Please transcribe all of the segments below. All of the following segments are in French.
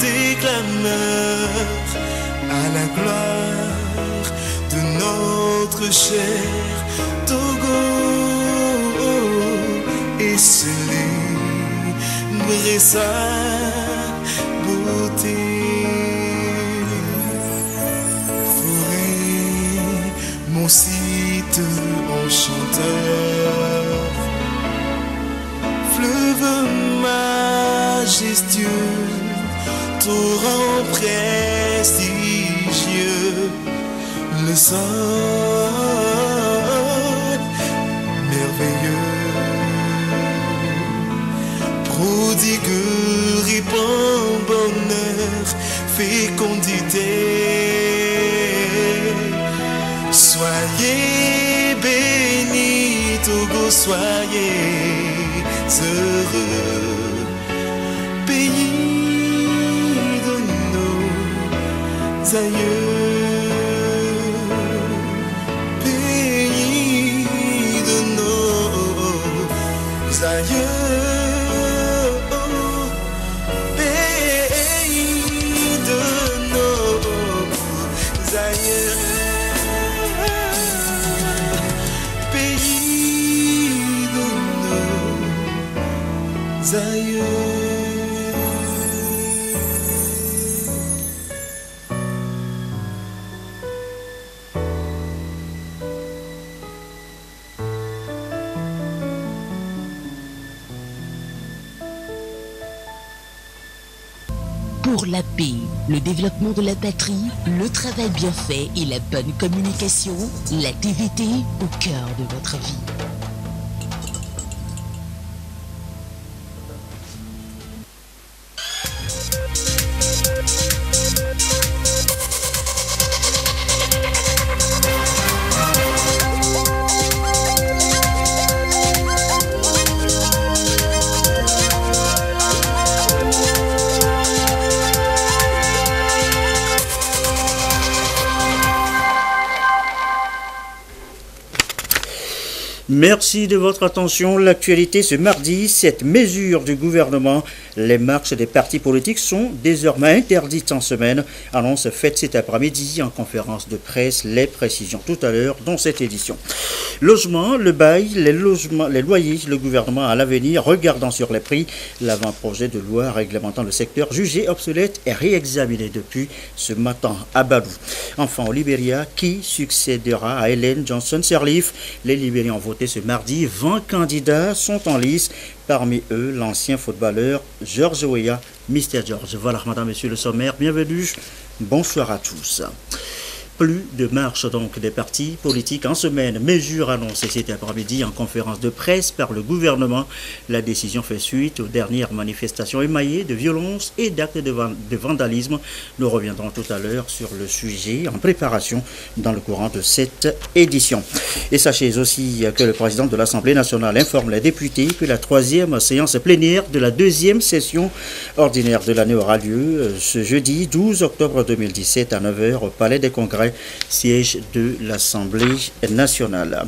des clameurs à la gloire de notre cher Togo et célébrer sa beauté. Forêt, mon site enchanteur, fleuve majestueux, torrent prestigieux, le sol merveilleux, prodigue répand bonheur, fécondité. Soyez bénis, Togo, soyez heureux, pays de nos aïeux, pays de nos aïeux, pays de nos aïeux. Pour la paix, le développement de la patrie, le travail bien fait et la bonne communication, la TVT au cœur de votre vie. Merci de votre attention. L'actualité ce mardi, cette mesure du gouvernement, les marches des partis politiques sont désormais interdites en semaine. Annonce faite cet après-midi en conférence de presse, les précisions tout à l'heure dans cette édition. Logement, le bail, les loyers, le gouvernement à l'avenir regardant sur les prix. L'avant-projet de loi réglementant le secteur jugé obsolète est réexaminé depuis ce matin à Badou. Enfin, au Libéria, qui succédera à Ellen Johnson Sirleaf? Les Libériens ont voté ce mardi. 20 candidats sont en lice. Parmi eux, l'ancien footballeur George Weah, Mr. George. Voilà, madame, monsieur le sommaire, bienvenue. Bonsoir à tous. Plus de marche donc des partis politiques en semaine. Mesure annoncée cet après-midi en conférence de presse par le gouvernement. La décision fait suite aux dernières manifestations émaillées de violences et d'actes de vandalisme. Nous reviendrons tout à l'heure sur le sujet en préparation dans le courant de cette édition. Et sachez aussi que le président de l'Assemblée nationale informe les députés que la 3e séance plénière de la 2e session ordinaire de l'année aura lieu ce jeudi 12 octobre 2017 à 9h au Palais des Congrès, siège de l'Assemblée nationale.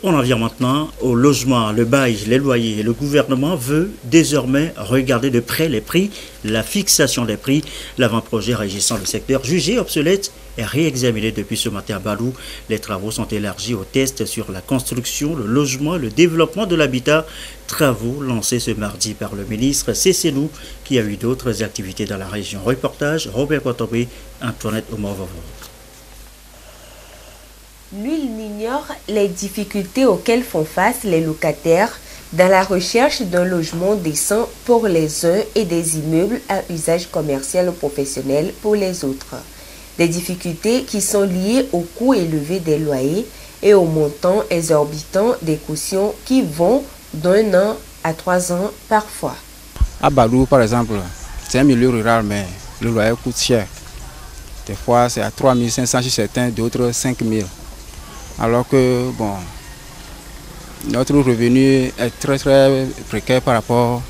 On en vient maintenant au logement, le bail, les loyers. Le gouvernement veut désormais regarder de près les prix, la fixation des prix. L'avant-projet régissant le secteur jugé obsolète est réexaminé depuis ce matin à Balou. Les travaux sont élargis aux tests sur la construction, le logement, le développement de l'habitat. Travaux lancés ce mardi par le ministre Cécénou qui a eu d'autres activités dans la région. Reportage Robert Kotobé, Antoinette Omovovo. Nul n'ignore les difficultés auxquelles font face les locataires dans la recherche d'un logement décent pour les uns et des immeubles à usage commercial ou professionnel pour les autres. Des difficultés qui sont liées au coût élevé des loyers et au montant exorbitant des cautions qui vont d'1 an à 3 ans parfois. À Balou, par exemple, c'est un milieu rural, mais le loyer coûte cher. Des fois, c'est à 3 500 chez certains, d'autres 5 000. Alors que, bon, notre revenu est très très précaire par rapport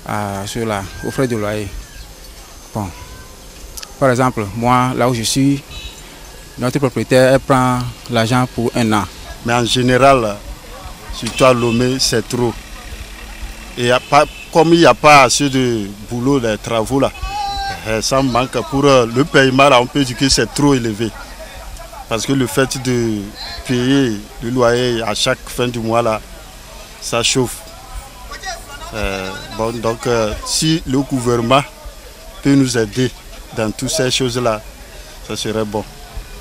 à cela, aux frais de loyer. Bon, par exemple, moi, là où je suis, notre propriétaire elle prend l'argent pour 1 an. Mais en général, surtout à Lomé, c'est trop. Et comme il n'y a pas assez de boulot, les travaux là, ça manque. Pour le paiement là, on peut dire que c'est trop élevé. Parce que le fait de payer le loyer à chaque fin du mois là, ça chauffe. Donc si le gouvernement peut nous aider dans toutes ces choses-là, ça serait bon.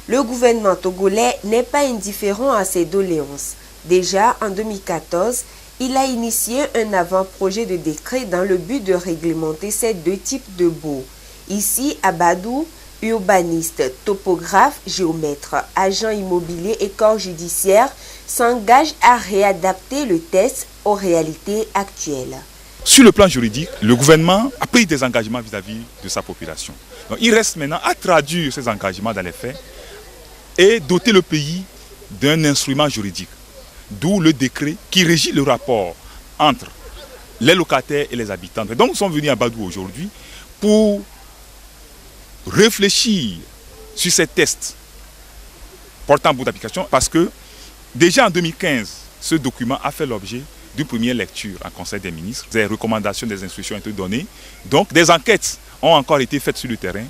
Le gouvernement togolais n'est pas indifférent à ces doléances. Déjà en 2014, il a initié un avant-projet de décret dans le but de réglementer ces deux types de baux. Ici, à Badou, urbanistes, topographes, géomètres, agents immobiliers et corps judiciaires s'engagent à réadapter le test aux réalités actuelles. Sur le plan juridique, le gouvernement a pris des engagements vis-à-vis de sa population. Donc, il reste maintenant à traduire ces engagements dans les faits et doter le pays d'un instrument juridique. D'où le décret qui régit le rapport entre les locataires et les habitants. Et donc nous sommes venus à Badou aujourd'hui pour réfléchir sur ces tests portant bout d'application parce que déjà en 2015, ce document a fait l'objet d'une première lecture en Conseil des ministres. Des recommandations, des instructions ont été données. Donc des enquêtes ont encore été faites sur le terrain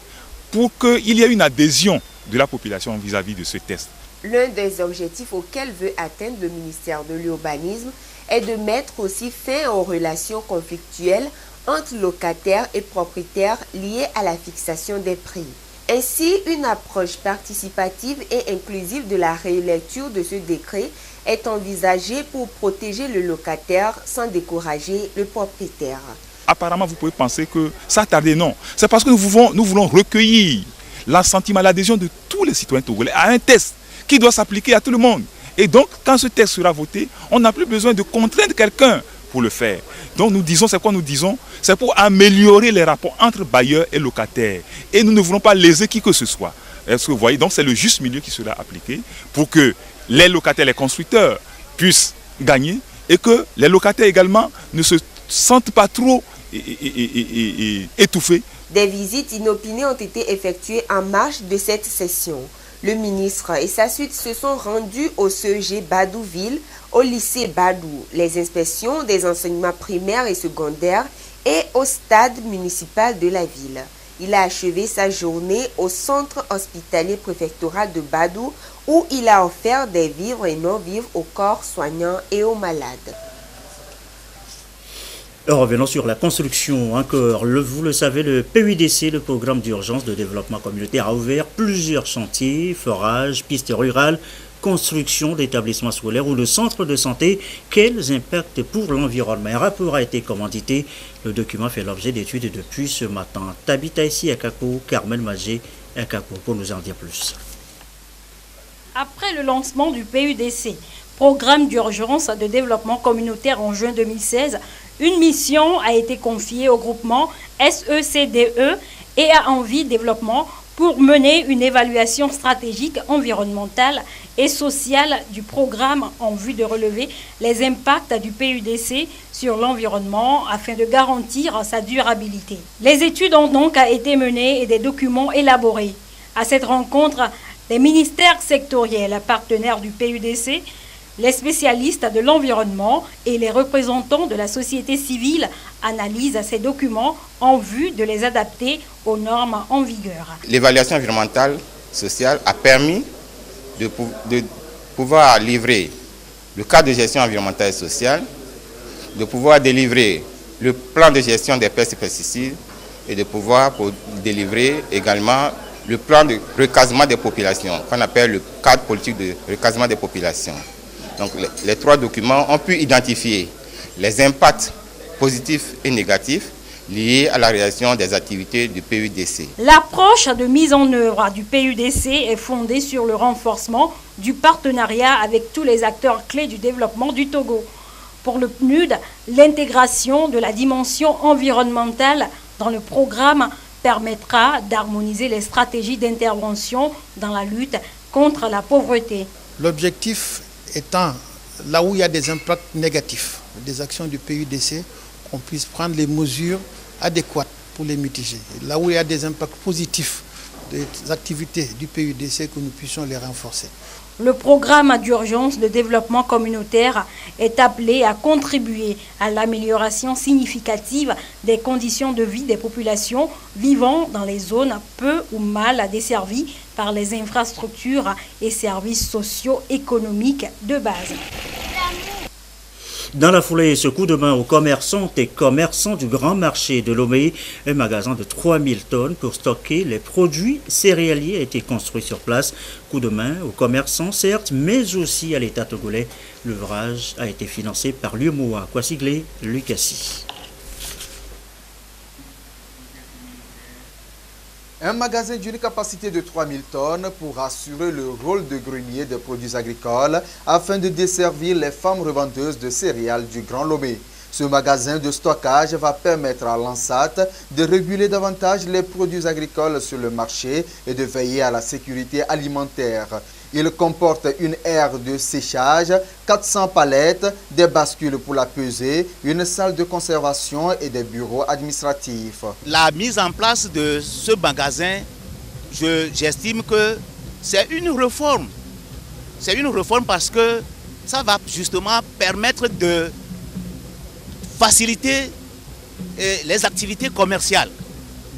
pour qu'il y ait une adhésion de la population vis-à-vis de ce test. L'un des objectifs auxquels veut atteindre le ministère de l'Urbanisme est de mettre aussi fin aux relations conflictuelles entre locataires et propriétaires liées à la fixation des prix. Ainsi, une approche participative et inclusive de la relecture de ce décret est envisagée pour protéger le locataire sans décourager le propriétaire. Apparemment, vous pouvez penser que ça a tardé. Non, c'est parce que nous voulons recueillir l'assentiment, l'adhésion de tous les citoyens togolais à un test qui doit s'appliquer à tout le monde. Et donc, quand ce texte sera voté, on n'a plus besoin de contraindre quelqu'un pour le faire. Donc, nous disons, c'est quoi nous disons? C'est pour améliorer les rapports entre bailleurs et locataires. Et nous ne voulons pas léser qui que ce soit. Est-ce que vous voyez? Donc, c'est le juste milieu qui sera appliqué pour que les locataires, les constructeurs puissent gagner et que les locataires également ne se sentent pas trop étouffés. Des visites inopinées ont été effectuées en marge de cette session. Le ministre et sa suite se sont rendus au CEG Badouville, au lycée Badou, les inspections des enseignements primaires et secondaires et au stade municipal de la ville. Il a achevé sa journée au centre hospitalier préfectoral de Badou où il a offert des vivres et non-vivres aux corps soignants et aux malades. Revenons sur la construction encore. Vous le savez, le PUDC, le programme d'urgence de développement communautaire, a ouvert plusieurs chantiers, forages, pistes rurales, construction d'établissements scolaires ou de centres de santé. Quels impacts pour l'environnement? Un rapport a été commandité. Le document fait l'objet d'études depuis ce matin. Tabita ici à Kako, Carmen Magé à Kako pour nous en dire plus. Après le lancement du PUDC, programme d'urgence de développement communautaire en juin 2016, une mission a été confiée au groupement SECDE et à Envie Développement pour mener une évaluation stratégique environnementale et sociale du programme en vue de relever les impacts du PUDC sur l'environnement afin de garantir sa durabilité. Les études ont donc été menées et des documents élaborés. À cette rencontre, les ministères sectoriels partenaires du PUDC, les spécialistes de l'environnement et les représentants de la société civile analysent ces documents en vue de les adapter aux normes en vigueur. L'évaluation environnementale sociale a permis de pouvoir livrer le cadre de gestion environnementale et sociale, de pouvoir délivrer le plan de gestion des pestes et pesticides et de pouvoir délivrer également le plan de recasement des populations, qu'on appelle le cadre politique de recasement des populations. Donc les trois documents ont pu identifier les impacts positifs et négatifs liés à la réalisation des activités du PUDC. L'approche de mise en œuvre du PUDC est fondée sur le renforcement du partenariat avec tous les acteurs clés du développement du Togo. Pour le PNUD, l'intégration de la dimension environnementale dans le programme permettra d'harmoniser les stratégies d'intervention dans la lutte contre la pauvreté. L'objectif étant, là où il y a des impacts négatifs des actions du PUDC, qu'on puisse prendre les mesures adéquates pour les mitiger. Et là où il y a des impacts positifs des activités du PUDC, que nous puissions les renforcer. Le programme d'urgence de développement communautaire est appelé à contribuer à l'amélioration significative des conditions de vie des populations vivant dans les zones peu ou mal desservies par les infrastructures et services socio-économiques de base. Dans la foulée, ce coup de main aux commerçantes et commerçants du grand marché de Lomé, un magasin de 3000 tonnes pour stocker les produits céréaliers a été construit sur place. Coup de main aux commerçants, certes, mais aussi à l'État togolais. L'ouvrage a été financé par l'UMOA. Kwasiglé, Lucassi. Un magasin d'une capacité de 3000 tonnes pour assurer le rôle de grenier des produits agricoles afin de desservir les femmes revendeuses de céréales du Grand Lomé. Ce magasin de stockage va permettre à l'ANSAT de réguler davantage les produits agricoles sur le marché et de veiller à la sécurité alimentaire. Il comporte une aire de séchage, 400 palettes, des bascules pour la peser, une salle de conservation et des bureaux administratifs. La mise en place de ce magasin, j'estime que c'est une réforme. C'est une réforme parce que ça va justement permettre de faciliter les activités commerciales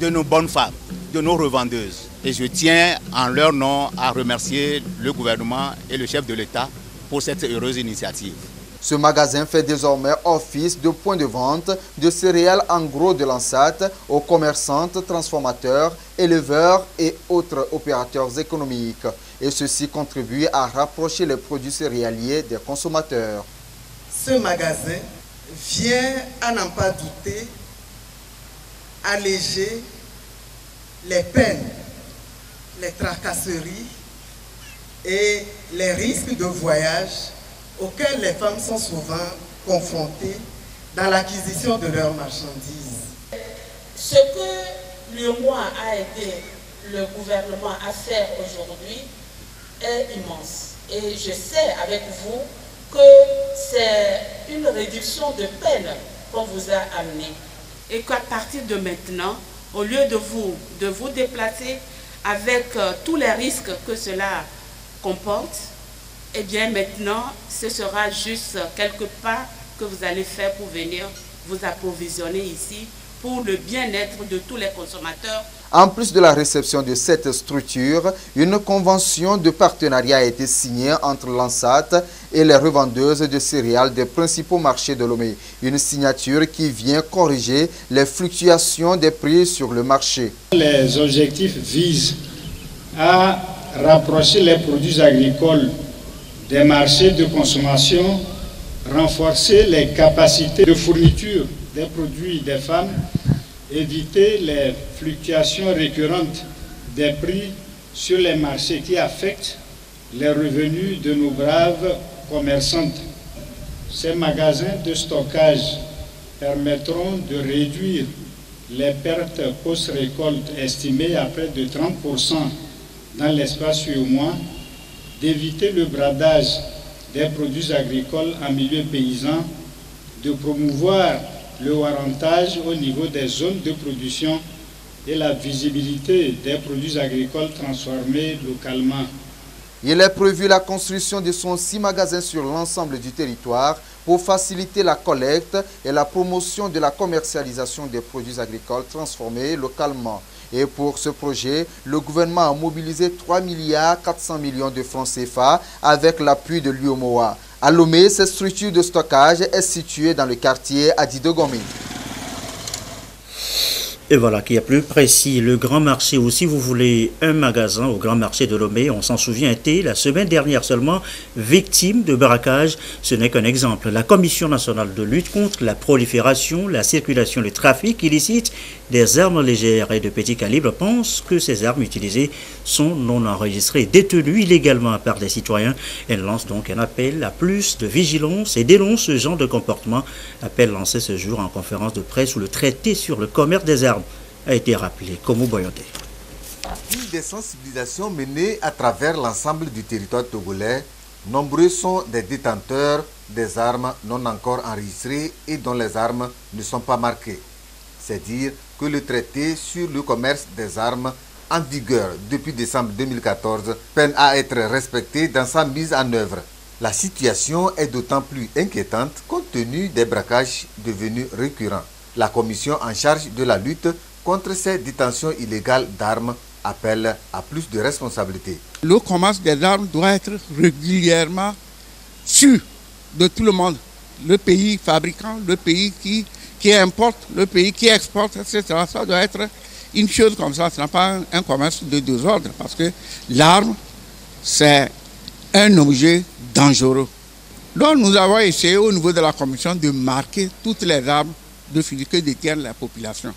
de nos bonnes femmes, de nos revendeuses. Et je tiens en leur nom à remercier le gouvernement et le chef de l'État pour cette heureuse initiative. Ce magasin fait désormais office de point de vente de céréales en gros de l'ANSAT aux commerçantes, transformateurs, éleveurs et autres opérateurs économiques. Et ceci contribue à rapprocher les produits céréaliers des consommateurs. Ce magasin vient, à n'en pas douter, alléger les peines, les tracasseries et les risques de voyage auxquels les femmes sont souvent confrontées dans l'acquisition de leurs marchandises. Ce que l'UMOA a aidé le gouvernement à faire aujourd'hui est immense. Et je sais avec vous que c'est une réduction de peine qu'on vous a amené. Et qu'à partir de maintenant, au lieu de vous déplacer avec tous les risques que cela comporte, eh bien maintenant, ce sera juste quelques pas que vous allez faire pour venir vous approvisionner ici pour le bien-être de tous les consommateurs. En plus de la réception de cette structure, une convention de partenariat a été signée entre l'ANSAT et les revendeuses de céréales des principaux marchés de Lomé. Une signature qui vient corriger les fluctuations des prix sur le marché. Les objectifs visent à rapprocher les produits agricoles des marchés de consommation, renforcer les capacités de fourniture des produits des femmes, éviter les fluctuations récurrentes des prix sur les marchés qui affectent les revenus de nos braves commerçantes. Ces magasins de stockage permettront de réduire les pertes post-récolte estimées à près de 30% dans l'espace UMOA, d'éviter le bradage des produits agricoles en milieu paysan, de promouvoir le warrantage au niveau des zones de production et la visibilité des produits agricoles transformés localement. Il est prévu la construction de 6 magasins sur l'ensemble du territoire pour faciliter la collecte et la promotion de la commercialisation des produits agricoles transformés localement. Et pour ce projet, le gouvernement a mobilisé 3,4 milliards de francs CFA avec l'appui de l'UMOA. À Lomé, cette structure de stockage est située dans le quartier Adidogomé. Et voilà qui est plus précis, le grand marché, ou si vous voulez un magasin au grand marché de Lomé, on s'en souvient, était la semaine dernière seulement victime de braquage. Ce n'est qu'un exemple. La Commission nationale de lutte contre la prolifération, la circulation, le trafic illicite des armes légères et de petit calibre pense que ces armes utilisées sont non enregistrées, détenues illégalement par des citoyens. Elle lance donc un appel à plus de vigilance et dénonce ce genre de comportement. Appel lancé ce jour en conférence de presse où le traité sur le commerce des armes a été rappelé. Comme Boyondé. Des sensibilisations menées à travers l'ensemble du territoire togolais, nombreux sont des détenteurs des armes non encore enregistrées et dont les armes ne sont pas marquées. C'est dire que le traité sur le commerce des armes en vigueur depuis décembre 2014 peine à être respectée dans sa mise en œuvre. La situation est d'autant plus inquiétante compte tenu des braquages devenus récurrents. La commission en charge de la lutte contre ces détentions illégales d'armes appelle à plus de responsabilités. Le commerce des armes doit être régulièrement sûr de tout le monde. Le pays fabricant, le pays qui importe, le pays qui exporte, etc. Ça doit être une chose comme ça. Ce n'est pas un commerce de désordre parce que l'arme, c'est un objet dangereux. Donc nous avons essayé au niveau de la commission de marquer toutes les armes de fusil que détiennent la population.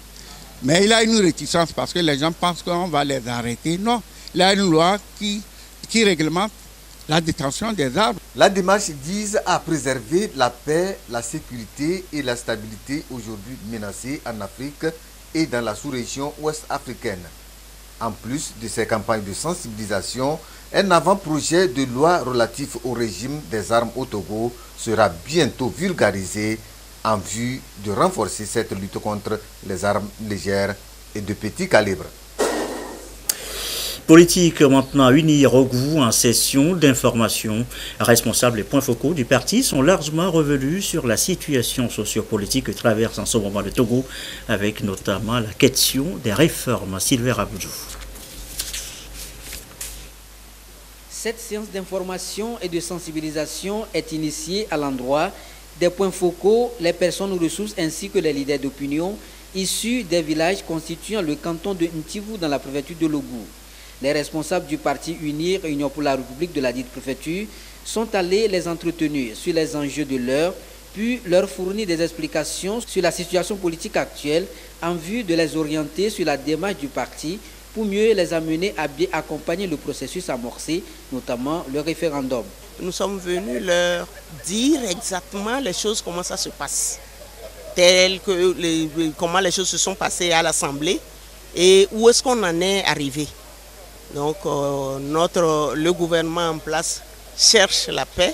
Mais il y a une réticence parce que les gens pensent qu'on va les arrêter. Non, il y a une loi qui réglemente la détention des armes. La démarche vise à préserver la paix, la sécurité et la stabilité aujourd'hui menacées en Afrique et dans la sous-région ouest africaine. En plus de ces campagnes de sensibilisation, un avant-projet de loi relatif au régime des armes au Togo sera bientôt vulgarisé en vue de renforcer cette lutte contre les armes légères et de petit calibre. Politique maintenant, unir au goût en session d'information. Responsables et points focaux du parti sont largement revenus sur la situation sociopolitique que traverse en ce moment le Togo, avec notamment la question des réformes. Sylvain Aboudjou. Cette séance d'information et de sensibilisation est initiée à l'endroit des points focaux, les personnes ressources ainsi que les leaders d'opinion issus des villages constituant le canton de Ntivou dans la préfecture de Logou. Les responsables du parti Unir Union pour la République de la dite préfecture sont allés les entretenir sur les enjeux de l'heure, puis leur fournir des explications sur la situation politique actuelle en vue de les orienter sur la démarche du parti pour mieux les amener à bien accompagner le processus amorcé, notamment le référendum. Nous sommes venus leur dire exactement les choses, comment ça se passe, comment les choses se sont passées à l'Assemblée et où est-ce qu'on en est arrivé. Donc le gouvernement en place cherche la paix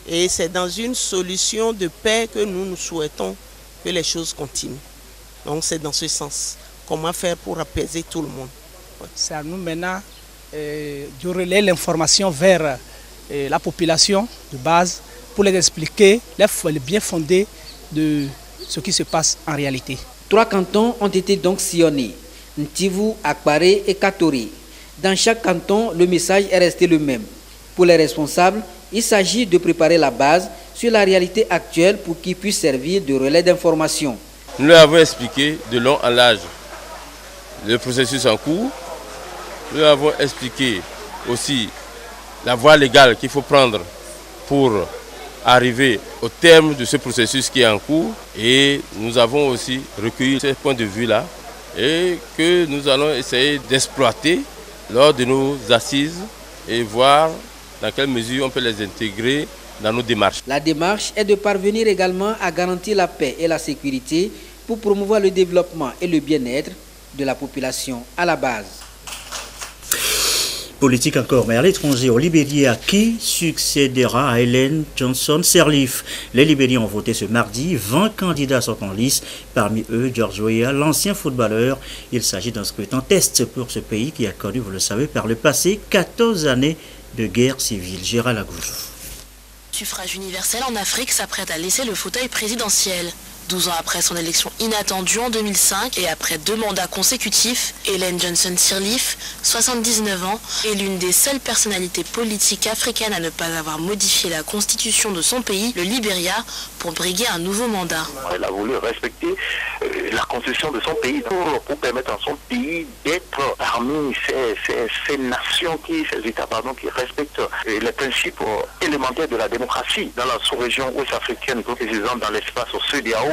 et c'est dans une solution de paix que nous souhaitons que les choses continuent. Donc c'est dans ce sens. Comment faire pour apaiser tout le monde. C'est à nous maintenant de relayer l'information vers la population de base pour les expliquer les bien fondés de ce qui se passe en réalité. 3 cantons ont été donc sillonnés, Ntivou, Akbaré et Katori. Dans chaque canton, le message est resté le même. Pour les responsables, il s'agit de préparer la base sur la réalité actuelle pour qu'ils puissent servir de relais d'information. Nous leur avons expliqué de long en large le processus en cours. Nous leur avons expliqué aussi la voie légale qu'il faut prendre pour arriver au terme de ce processus qui est en cours. Et nous avons aussi recueilli ces points de vue-là et que nous allons essayer d'exploiter lors de nos assises et voir dans quelle mesure on peut les intégrer dans nos démarches. La démarche est de parvenir également à garantir la paix et la sécurité pour promouvoir le développement et le bien-être de la population à la base. Politique encore, mais à l'étranger, au Libéria, qui succédera à Ellen Johnson Sirleaf? Les Libériens ont voté ce mardi, 20 candidats sont en lice, parmi eux George Weah, l'ancien footballeur. Il s'agit d'un scrutin test pour ce pays qui a connu, vous le savez, par le passé, 14 années de guerre civile. Gérald Agoujou. Suffrage universel en Afrique s'apprête à laisser le fauteuil présidentiel. 12 ans après son élection inattendue en 2005 et après 2 mandats consécutifs, Ellen Johnson Sirleaf, 79 ans, est l'une des seules personnalités politiques africaines à ne pas avoir modifié la constitution de son pays, le Libéria, pour briguer un nouveau mandat. Elle a voulu respecter la constitution de son pays pour permettre à son pays d'être parmi ces nations, ces États qui respectent les principes élémentaires de la démocratie dans la sous-région ouest-africaine, précisément dans l'espace au CEDEAO.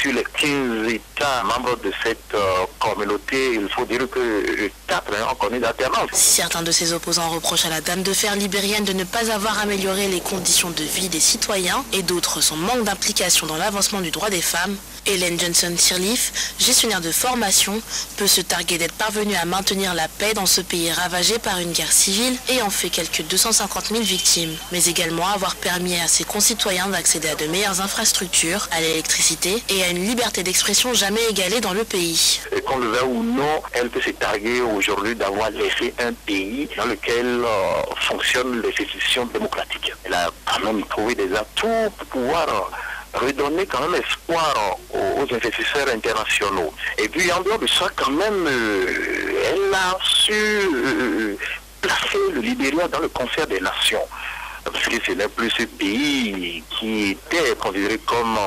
Sur les 15 États membres de cette communauté, il faut dire que 4 ont connu d'alternance. Certains de ses opposants reprochent à la Dame de Fer libérienne de ne pas avoir amélioré les conditions de vie des citoyens et d'autres son manque d'implication dans l'avancement du droit des femmes. Ellen Johnson Sirleaf, gestionnaire de formation, peut se targuer d'être parvenue à maintenir la paix dans ce pays ravagé par une guerre civile et en fait quelques 250 000 victimes, mais également avoir permis à ses concitoyens d'accéder à de meilleures infrastructures, à l'électricité et à une liberté d'expression jamais égalée dans le pays. Et qu'on le veuille ou non, elle peut se targuer aujourd'hui d'avoir laissé un pays dans lequel fonctionnent les institutions démocratiques. Elle a quand même trouvé des atouts pour pouvoir redonner quand même espoir aux investisseurs internationaux. Et puis en dehors de ça, quand même, elle a su placer le Libéria dans le concert des nations. Parce que ce n'est plus ce pays qui était considéré comme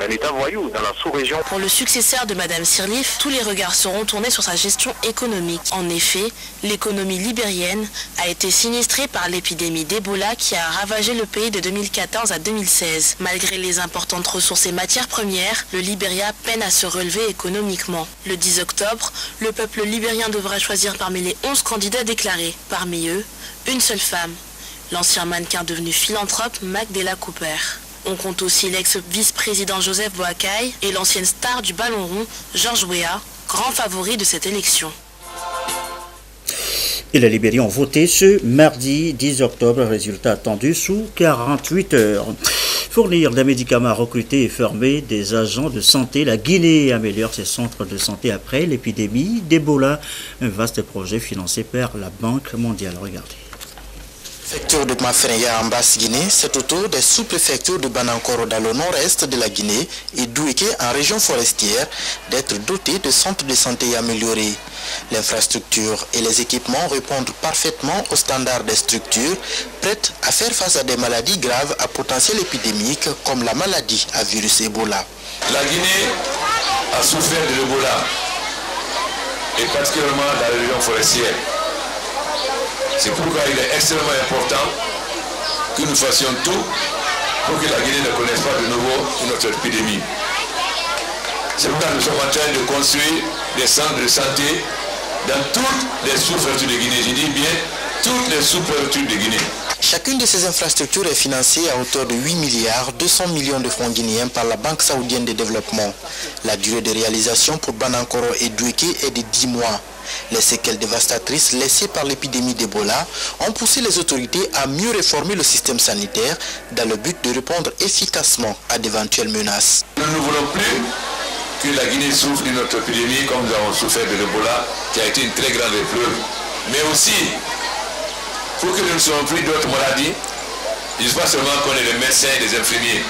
un État voyou dans la sous-région. Pour le successeur de Mme Sirleaf, tous les regards seront tournés sur sa gestion économique. En effet, l'économie libérienne a été sinistrée par l'épidémie d'Ebola qui a ravagé le pays de 2014 à 2016. Malgré les importantes ressources et matières premières, le Libéria peine à se relever économiquement. Le 10 octobre, le peuple libérien devra choisir parmi les 11 candidats déclarés. Parmi eux, une seule femme. L'ancien mannequin devenu philanthrope Magdela Cooper. On compte aussi l'ex-vice-président Joseph Boakai et l'ancienne star du ballon rond George Weah, grand favori de cette élection. Et les Libériens ont voté ce mardi 10 octobre, résultat attendu sous 48 heures. Fournir des médicaments, recruter et former des agents de santé. La Guinée améliore ses centres de santé après l'épidémie d'Ebola. Un vaste projet financé par la Banque mondiale. Regardez. Préfecture de Mafrenya en Basse-Guinée, c'est au tour des sous-préfectures de Banankoro dans le nord-est de la Guinée et d'Ouéké en région forestière d'être dotées de centres de santé améliorés. L'infrastructure et les équipements répondent parfaitement aux standards des structures prêtes à faire face à des maladies graves à potentiel épidémique comme la maladie à virus Ebola. La Guinée a souffert de l'Ebola et particulièrement dans la région forestière. C'est pourquoi il est extrêmement important que nous fassions tout pour que la Guinée ne connaisse pas de nouveau une autre épidémie. C'est pourquoi nous sommes en train de construire des centres de santé dans toutes les sous-préfectures de Guinée. Je dis bien toutes les sous-préfectures de Guinée. Chacune de ces infrastructures est financée à hauteur de 8 milliards 200 millions de francs guinéens par la Banque saoudienne de développement. La durée de réalisation pour Banankoro et Douéké est de 10 mois. Les séquelles dévastatrices laissées par l'épidémie d'Ebola ont poussé les autorités à mieux réformer le système sanitaire dans le but de répondre efficacement à d'éventuelles menaces. Nous ne voulons plus que la Guinée souffre d'une autre épidémie comme nous avons souffert de l'Ebola, qui a été une très grande épreuve. Mais aussi, pour que nous ne soyons plus d'autres maladies, il ne faut pas seulement qu'on ait des médecins et des infirmiers.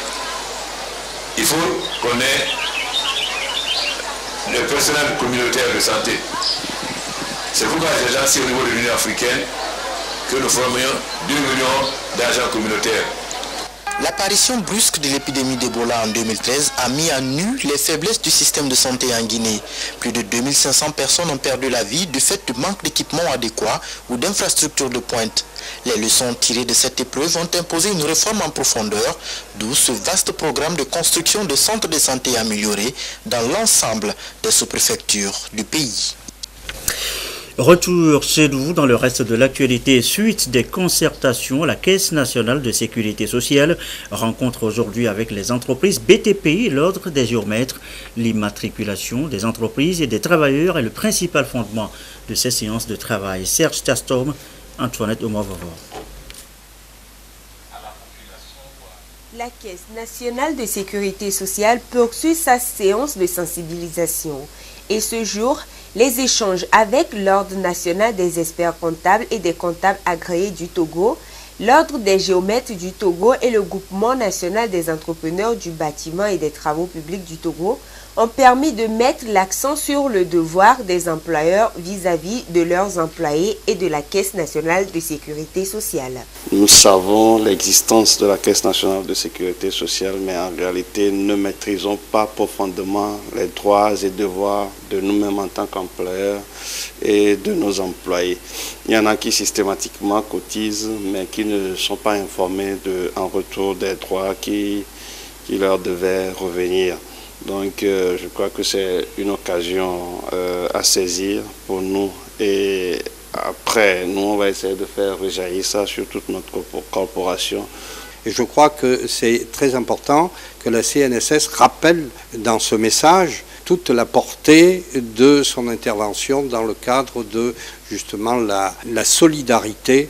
Il faut qu'on ait le personnel communautaire de santé. C'est pourquoi j'ai lancé au niveau de l'Union africaine que nous formions 2 millions d'agents communautaires. L'apparition brusque de l'épidémie d'Ebola en 2013 a mis à nu les faiblesses du système de santé en Guinée. Plus de 2500 personnes ont perdu la vie du fait de manque d'équipements adéquats ou d'infrastructures de pointe. Les leçons tirées de cette épreuve ont imposé une réforme en profondeur, d'où ce vaste programme de construction de centres de santé améliorés dans l'ensemble des sous-préfectures du pays. Retour chez nous dans le reste de l'actualité. Suite des concertations, la Caisse nationale de sécurité sociale rencontre aujourd'hui avec les entreprises BTP l'ordre des géomètres. L'immatriculation des entreprises et des travailleurs est le principal fondement de ces séances de travail. Serge Tastom, Antoinette Omovova. La Caisse nationale de sécurité sociale poursuit sa séance de sensibilisation. Et ce jour, les échanges avec l'Ordre national des experts comptables et des comptables agréés du Togo, l'Ordre des géomètres du Togo et le Groupement national des entrepreneurs du bâtiment et des travaux publics du Togo ont permis de mettre l'accent sur le devoir des employeurs vis-à-vis de leurs employés et de la Caisse nationale de sécurité sociale. Nous savons l'existence de la Caisse nationale de sécurité sociale, mais en réalité, nous ne maîtrisons pas profondément les droits et devoirs de nous-mêmes en tant qu'employeurs et de nos employés. Il y en a qui systématiquement cotisent, mais qui ne sont pas informés en retour des droits qui leur devaient revenir. Donc je crois que c'est une occasion à saisir pour nous et après nous on va essayer de faire rejaillir ça sur toute notre corporation. Et je crois que c'est très important que la CNSS rappelle dans ce message toute la portée de son intervention dans le cadre de justement la solidarité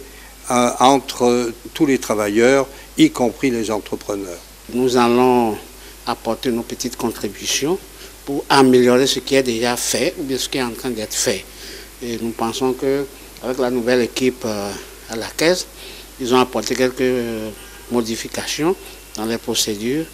entre tous les travailleurs, y compris les entrepreneurs. Nous allons apporter nos petites contributions pour améliorer ce qui est déjà fait ou bien ce qui est en train d'être fait. Et nous pensons qu'avec la nouvelle équipe à la caisse, ils ont apporté quelques modifications dans les procédures.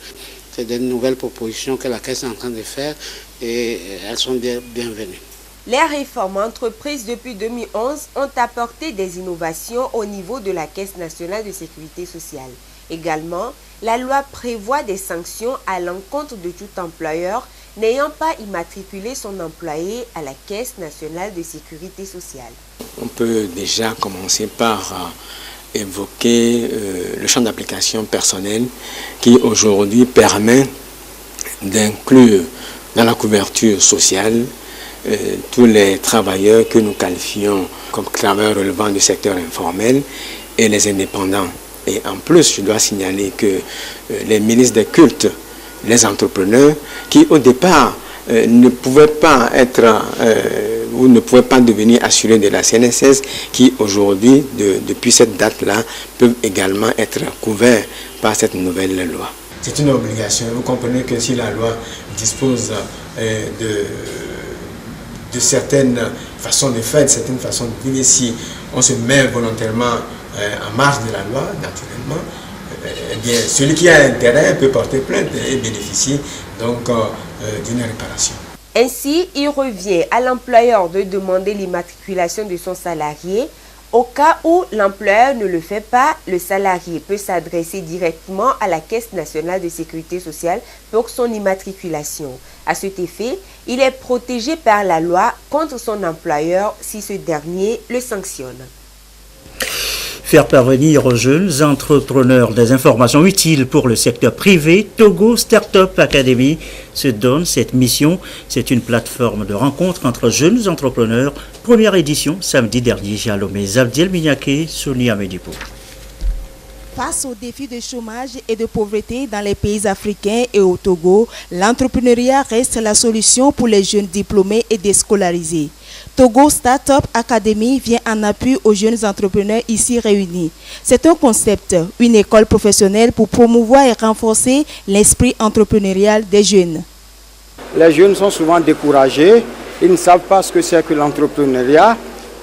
C'est des nouvelles propositions que la caisse est en train de faire et elles sont bienvenues. Les réformes entreprises depuis 2011 ont apporté des innovations au niveau de la Caisse nationale de sécurité sociale. Également, la loi prévoit des sanctions à l'encontre de tout employeur n'ayant pas immatriculé son employé à la Caisse nationale de sécurité sociale. On peut déjà commencer par évoquer le champ d'application personnel qui aujourd'hui permet d'inclure dans la couverture sociale tous les travailleurs que nous qualifions comme travailleurs relevant du secteur informel et les indépendants. Et en plus, je dois signaler que les ministres des cultes, les entrepreneurs, qui au départ ne pouvaient pas être ou ne pouvaient pas devenir assurés de la CNSS, qui aujourd'hui, depuis cette date-là, peuvent également être couverts par cette nouvelle loi. C'est une obligation. Vous comprenez que si la loi dispose de certaines façons de faire, de certaines façons de vivre, si on se met volontairement en marge de la loi, naturellement, eh bien, celui qui a intérêt peut porter plainte et bénéficier donc d'une réparation. Ainsi, il revient à l'employeur de demander l'immatriculation de son salarié. Au cas où l'employeur ne le fait pas, le salarié peut s'adresser directement à la Caisse nationale de sécurité sociale pour son immatriculation. À cet effet, il est protégé par la loi contre son employeur si ce dernier le sanctionne. Faire parvenir aux jeunes entrepreneurs des informations utiles pour le secteur privé, Togo Startup Academy se donne cette mission. C'est une plateforme de rencontre entre jeunes entrepreneurs. Première édition samedi dernier à Lomé. Zabdiel Mignake, Sonia Medipo. Face aux défis de chômage et de pauvreté dans les pays africains et au Togo, l'entrepreneuriat reste la solution pour les jeunes diplômés et déscolarisés. Togo Startup Academy vient en appui aux jeunes entrepreneurs ici réunis. C'est un concept, une école professionnelle pour promouvoir et renforcer l'esprit entrepreneurial des jeunes. Les jeunes sont souvent découragés, ils ne savent pas ce que c'est que l'entrepreneuriat.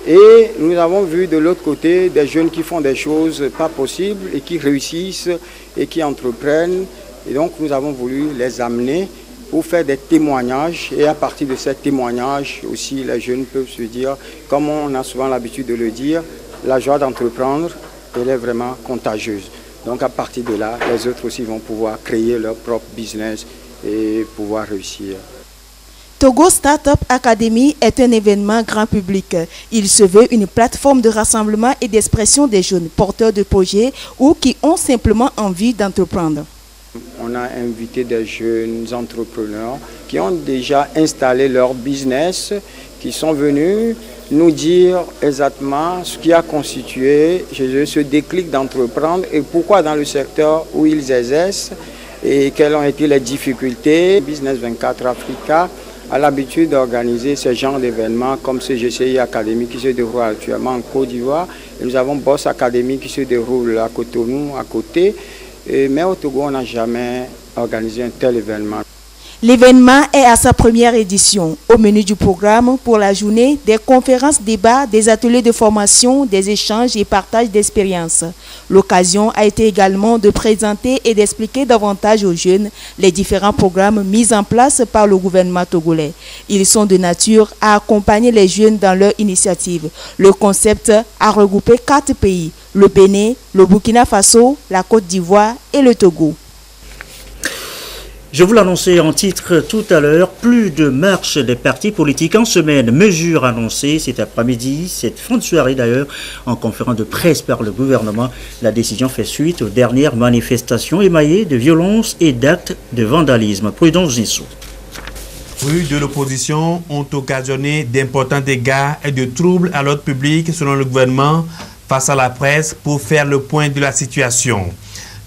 Et nous avons vu de l'autre côté des jeunes qui font des choses pas possibles et qui réussissent et qui entreprennent. Et donc nous avons voulu les amener pour faire des témoignages. Et à partir de ces témoignages aussi, les jeunes peuvent se dire, comme on a souvent l'habitude de le dire, la joie d'entreprendre, elle est vraiment contagieuse. Donc à partir de là, les autres aussi vont pouvoir créer leur propre business et pouvoir réussir. Togo Startup Academy est un événement grand public. Il se veut une plateforme de rassemblement et d'expression des jeunes porteurs de projets ou qui ont simplement envie d'entreprendre. On a invité des jeunes entrepreneurs qui ont déjà installé leur business, qui sont venus nous dire exactement ce qui a constitué chez eux ce déclic d'entreprendre et pourquoi dans le secteur où ils exercent et quelles ont été les difficultés. Business 24 Africa a l'habitude d'organiser ce genre d'événements comme ce GCI Academy qui se déroule actuellement en Côte d'Ivoire. Et nous avons Boss Academy qui se déroule à Cotonou, à côté. Mais au Togo, on n'a jamais organisé un tel événement. L'événement est à sa première édition. Au menu du programme pour la journée, des conférences, débats, des ateliers de formation, des échanges et partage d'expériences. L'occasion a été également de présenter et d'expliquer davantage aux jeunes les différents programmes mis en place par le gouvernement togolais. Ils sont de nature à accompagner les jeunes dans leur initiative. Le concept a regroupé 4 pays, le Bénin, le Burkina Faso, la Côte d'Ivoire et le Togo. Je vous l'annonçais en titre tout à l'heure, plus de marches des partis politiques en semaine. Mesure annoncée cet après-midi, cette fin de soirée d'ailleurs, en conférence de presse par le gouvernement. La décision fait suite aux dernières manifestations émaillées de violences et d'actes de vandalisme. Prudence Zissou. Rues de l'opposition ont occasionné d'importants dégâts et de troubles à l'ordre public selon le gouvernement face à la presse pour faire le point de la situation.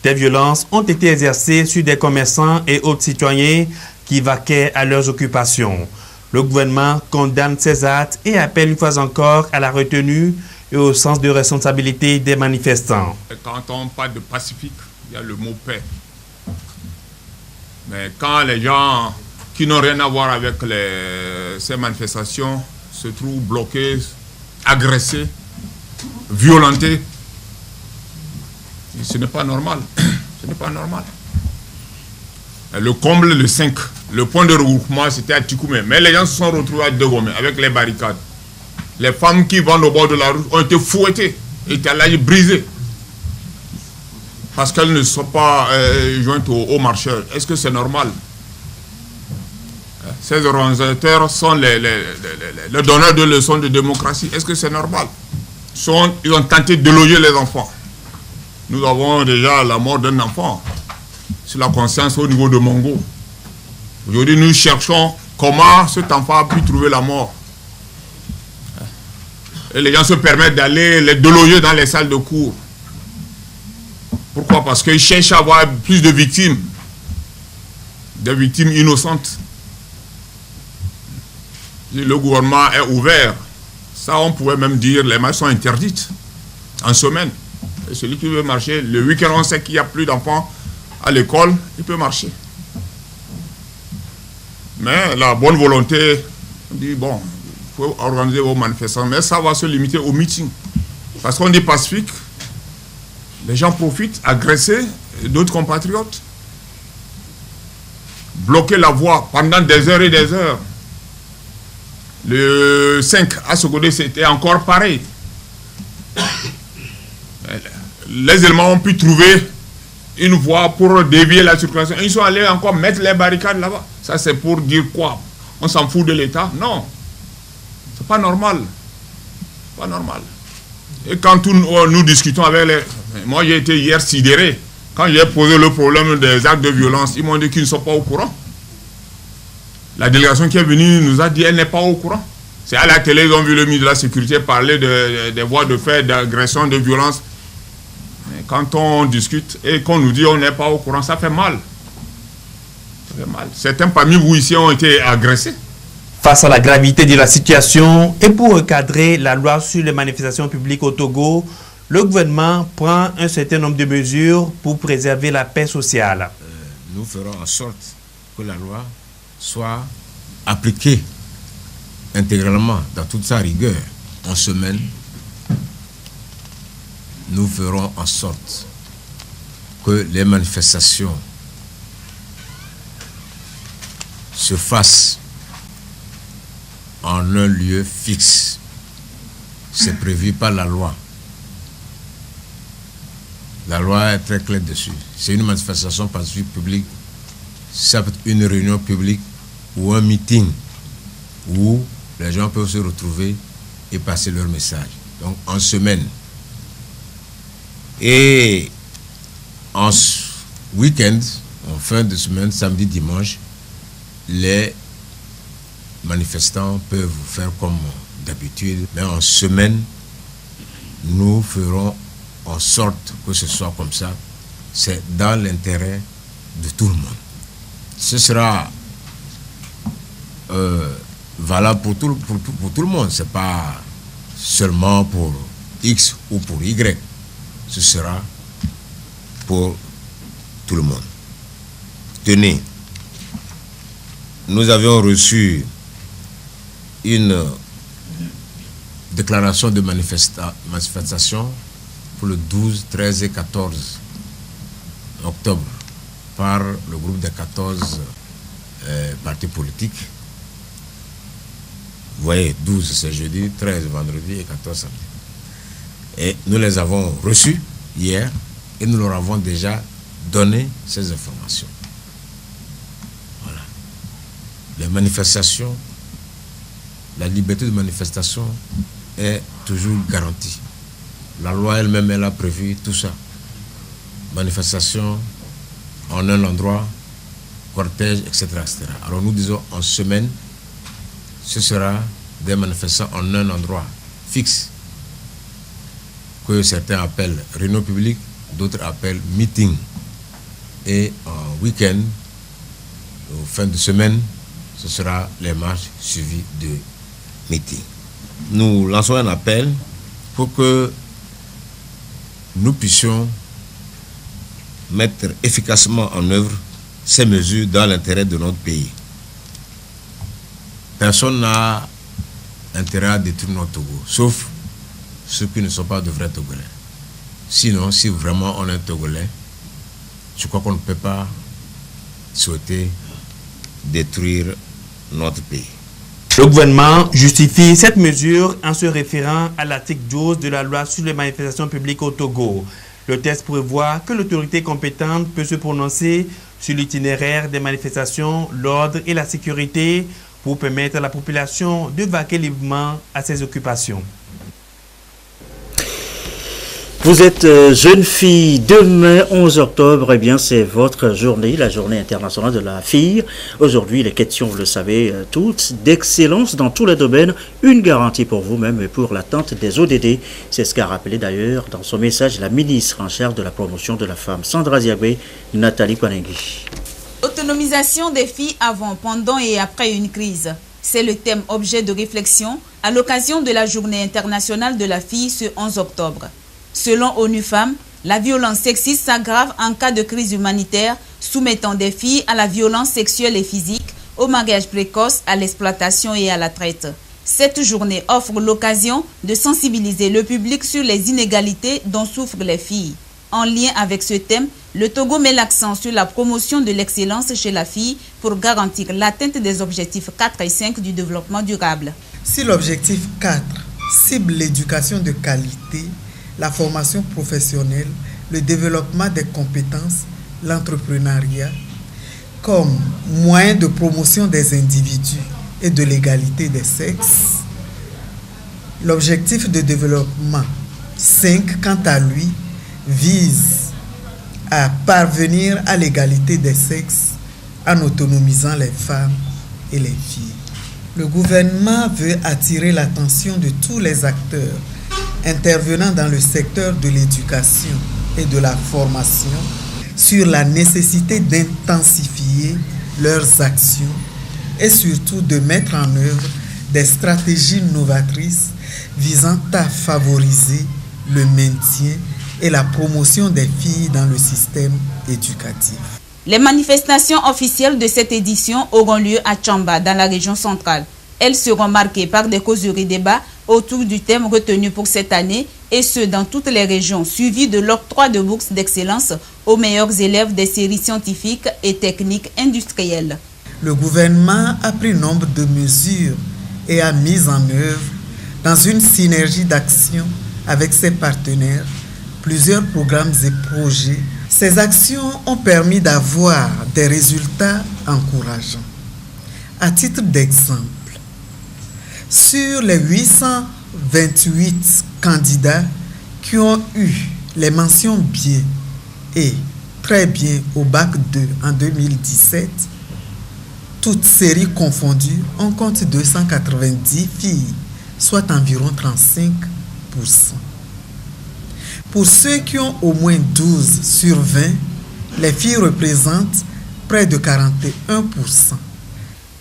Des violences ont été exercées sur des commerçants et autres citoyens qui vaquaient à leurs occupations. Le gouvernement condamne ces actes et appelle une fois encore à la retenue et au sens de responsabilité des manifestants. Quand on parle de pacifique, il y a le mot paix. Mais quand les gens qui n'ont rien à voir avec ces manifestations se trouvent bloqués, agressés, violentés. Et ce n'est pas normal. Ce n'est pas normal. Le comble, le 5, le point de regroupement, c'était à Tikoumé. Mais les gens se sont retrouvés à Degomé avec les barricades. Les femmes qui vendent au bord de la route ont été fouettées, étalées, brisées. Parce qu'elles ne sont pas jointes aux marcheurs. Est-ce que c'est normal? Ces organisateurs sont les donneurs de leçons de démocratie. Est-ce que c'est normal? Ils ont tenté de loger les enfants. Nous avons déjà la mort d'un enfant sur la conscience au niveau de Mongo. Aujourd'hui, nous cherchons comment cet enfant a pu trouver la mort. Et les gens se permettent d'aller les déloger dans les salles de cours. Pourquoi? Parce qu'ils cherchent à avoir plus de victimes. Des victimes innocentes. Le gouvernement est ouvert. Ça, on pouvait même dire les marches sont interdites en semaine. Et celui qui veut marcher, le week-end, on sait qu'il n'y a plus d'enfants à l'école, il peut marcher. Mais la bonne volonté, on dit, bon, il faut organiser vos manifestations, mais ça va se limiter au meeting. Parce qu'on dit pacifique, les gens profitent, agresser d'autres compatriotes, bloquer la voie pendant des heures et des heures. Le 5 à Sogodé, c'était encore pareil. Les éléments ont pu trouver une voie pour dévier la circulation. Ils sont allés encore mettre les barricades là-bas. Ça, c'est pour dire quoi? On s'en fout de l'État? Non. C'est pas normal. Pas normal. Et quand nous discutons avec les... Moi, j'ai été hier sidéré. Quand j'ai posé le problème des actes de violence, ils m'ont dit qu'ils ne sont pas au courant. La délégation qui est venue nous a dit qu'elle n'est pas au courant. C'est à la télé, ils ont vu le ministre de la Sécurité parler des voies de fait, d'agression, de violence. Mais quand on discute et qu'on nous dit qu'on n'est pas au courant, ça fait mal. Ça fait mal. Certains parmi vous ici ont été agressés. Face à la gravité de la situation et pour recadrer la loi sur les manifestations publiques au Togo, le gouvernement prend un certain nombre de mesures pour préserver la paix sociale. Nous ferons en sorte que la loi soit appliquée intégralement dans toute sa rigueur en semaine. Nous ferons en sorte que les manifestations se fassent en un lieu fixe. C'est prévu par la loi. La loi est très claire dessus. C'est une manifestation pacifique publique, ça peut être une réunion publique ou un meeting où les gens peuvent se retrouver et passer leur message. Donc en semaine. Et en week-end, en fin de semaine, samedi, dimanche, les manifestants peuvent faire comme d'habitude. Mais en semaine, nous ferons en sorte que ce soit comme ça. C'est dans l'intérêt de tout le monde. Ce sera valable pour tout le monde. Ce n'est pas seulement pour X ou pour Y. Ce sera pour tout le monde. Tenez, nous avions reçu une déclaration de manifestation pour le 12, 13 et 14 octobre par le groupe des 14 partis politiques. Vous voyez, 12 c'est jeudi, 13 vendredi et 14 samedi. Et nous les avons reçus hier et nous leur avons déjà donné ces informations. Voilà. Les manifestations, la liberté de manifestation est toujours garantie. La loi elle-même, elle a prévu tout ça. Manifestation en un endroit, cortège, etc., etc. Alors nous disons en semaine, ce sera des manifestants en un endroit fixe, que certains appellent réunion publique, d'autres appellent meeting. Et en week-end, aux fins de semaine, ce sera les marches suivies de meeting. Nous lançons un appel pour que nous puissions mettre efficacement en œuvre ces mesures dans l'intérêt de notre pays. Personne n'a intérêt à détruire notre Togo, sauf ceux qui ne sont pas de vrais Togolais. Sinon, si vraiment on est Togolais, je crois qu'on ne peut pas souhaiter détruire notre pays. Le gouvernement justifie cette mesure en se référant à l'article 12 de la loi sur les manifestations publiques au Togo. Le texte prévoit que l'autorité compétente peut se prononcer sur l'itinéraire des manifestations, l'ordre et la sécurité pour permettre à la population de vaquer librement à ses occupations. Vous êtes jeune fille, demain 11 octobre, eh bien c'est votre journée, la journée internationale de la fille. Aujourd'hui, il est question, vous le savez toutes, d'excellence dans tous les domaines, une garantie pour vous-même et pour l'attente des ODD. C'est ce qu'a rappelé d'ailleurs dans son message la ministre en charge de la promotion de la femme, Sandra Diagbé, Nathalie Kwanengui. Autonomisation des filles avant, pendant et après une crise. C'est le thème objet de réflexion à l'occasion de la journée internationale de la fille ce 11 octobre. Selon ONU Femmes, la violence sexiste s'aggrave en cas de crise humanitaire, soumettant des filles à la violence sexuelle et physique, au mariage précoce, à l'exploitation et à la traite. Cette journée offre l'occasion de sensibiliser le public sur les inégalités dont souffrent les filles. En lien avec ce thème, le Togo met l'accent sur la promotion de l'excellence chez la fille pour garantir l'atteinte des objectifs 4 et 5 du développement durable. Si l'objectif 4 cible l'éducation de qualité, la formation professionnelle, le développement des compétences, l'entrepreneuriat, comme moyen de promotion des individus et de l'égalité des sexes. L'objectif de développement 5, quant à lui, vise à parvenir à l'égalité des sexes en autonomisant les femmes et les filles. Le gouvernement veut attirer l'attention de tous les acteurs intervenant dans le secteur de l'éducation et de la formation sur la nécessité d'intensifier leurs actions et surtout de mettre en œuvre des stratégies novatrices visant à favoriser le maintien et la promotion des filles dans le système éducatif. Les manifestations officielles de cette édition auront lieu à Tchamba, dans la région centrale. Elles seront marquées par des causeries débats autour du thème retenu pour cette année, et ce dans toutes les régions, suivi de l'octroi de bourses d'excellence aux meilleurs élèves des séries scientifiques et techniques industrielles. Le gouvernement a pris nombre de mesures et a mis en œuvre, dans une synergie d'action avec ses partenaires, plusieurs programmes et projets. Ces actions ont permis d'avoir des résultats encourageants. À titre d'exemple, sur les 828 candidats qui ont eu les mentions bien et très bien au bac 2 en 2017, toutes séries confondues, on compte 290 filles, soit environ 35%. Pour ceux qui ont au moins 12 sur 20, les filles représentent près de 41%.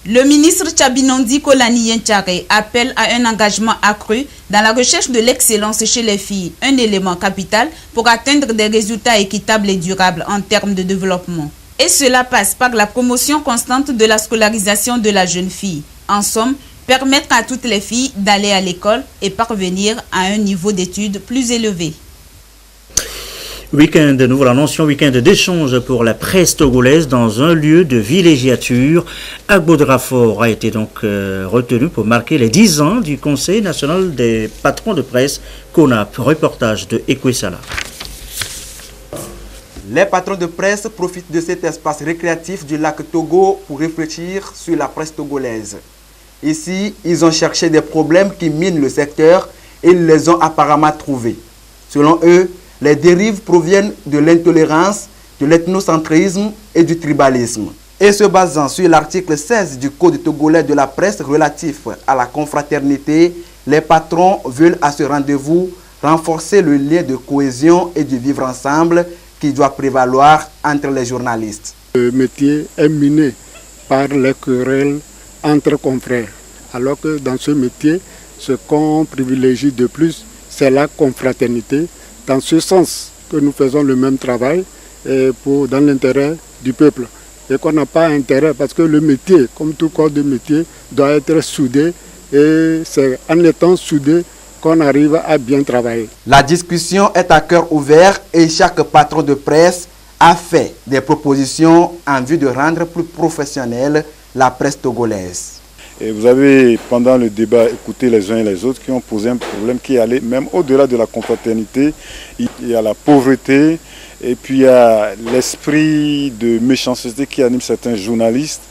Le ministre Tchabinondi Kolani Yenchare appelle à un engagement accru dans la recherche de l'excellence chez les filles, un élément capital pour atteindre des résultats équitables et durables en termes de développement. Et cela passe par la promotion constante de la scolarisation de la jeune fille. En somme, permettre à toutes les filles d'aller à l'école et parvenir à un niveau d'études plus élevé. Week-end, nous voilà l'annonçons, week-end d'échange pour la presse togolaise dans un lieu de villégiature. Agbodrafort a été donc retenu pour marquer les 10 ans du Conseil national des patrons de presse, CONAP. Reportage de Ekwesala. Les patrons de presse profitent de cet espace récréatif du lac Togo pour réfléchir sur la presse togolaise. Ici, ils ont cherché des problèmes qui minent le secteur et ils les ont apparemment trouvés. Selon eux, les dérives proviennent de l'intolérance, de l'ethnocentrisme et du tribalisme. Et se basant sur l'article 16 du Code togolais de la presse relatif à la confraternité, les patrons veulent à ce rendez-vous renforcer le lien de cohésion et de vivre ensemble qui doit prévaloir entre les journalistes. Le métier est miné par les querelles entre confrères, alors que dans ce métier, ce qu'on privilégie de plus, c'est la confraternité, dans ce sens que nous faisons le même travail dans l'intérêt du peuple. Et qu'on n'a pas intérêt, parce que le métier, comme tout corps de métier, doit être soudé et c'est en étant soudés qu'on arrive à bien travailler. La discussion est à cœur ouvert et chaque patron de presse a fait des propositions en vue de rendre plus professionnelle la presse togolaise. Et vous avez, pendant le débat, écouté les uns et les autres qui ont posé un problème qui allait même au-delà de la confraternité. Il y a la pauvreté et puis il y a l'esprit de méchanceté qui anime certains journalistes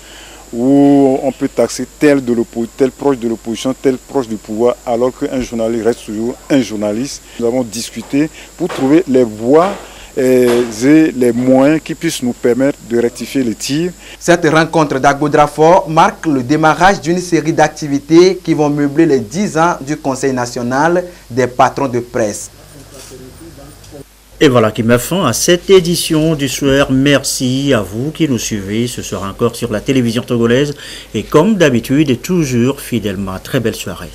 où on peut taxer tel proche de l'opposition, tel proche du pouvoir, alors qu'un journaliste reste toujours un journaliste. Nous avons discuté pour trouver les voies et les moyens qui puissent nous permettre de rectifier le tir. Cette rencontre d'Agbodrafort marque le démarrage d'une série d'activités qui vont meubler les 10 ans du Conseil national des patrons de presse. Et voilà qui met fin à cette édition du soir. Merci à vous qui nous suivez ce soir encore sur la télévision togolaise. Et comme d'habitude, toujours fidèlement, très belle soirée.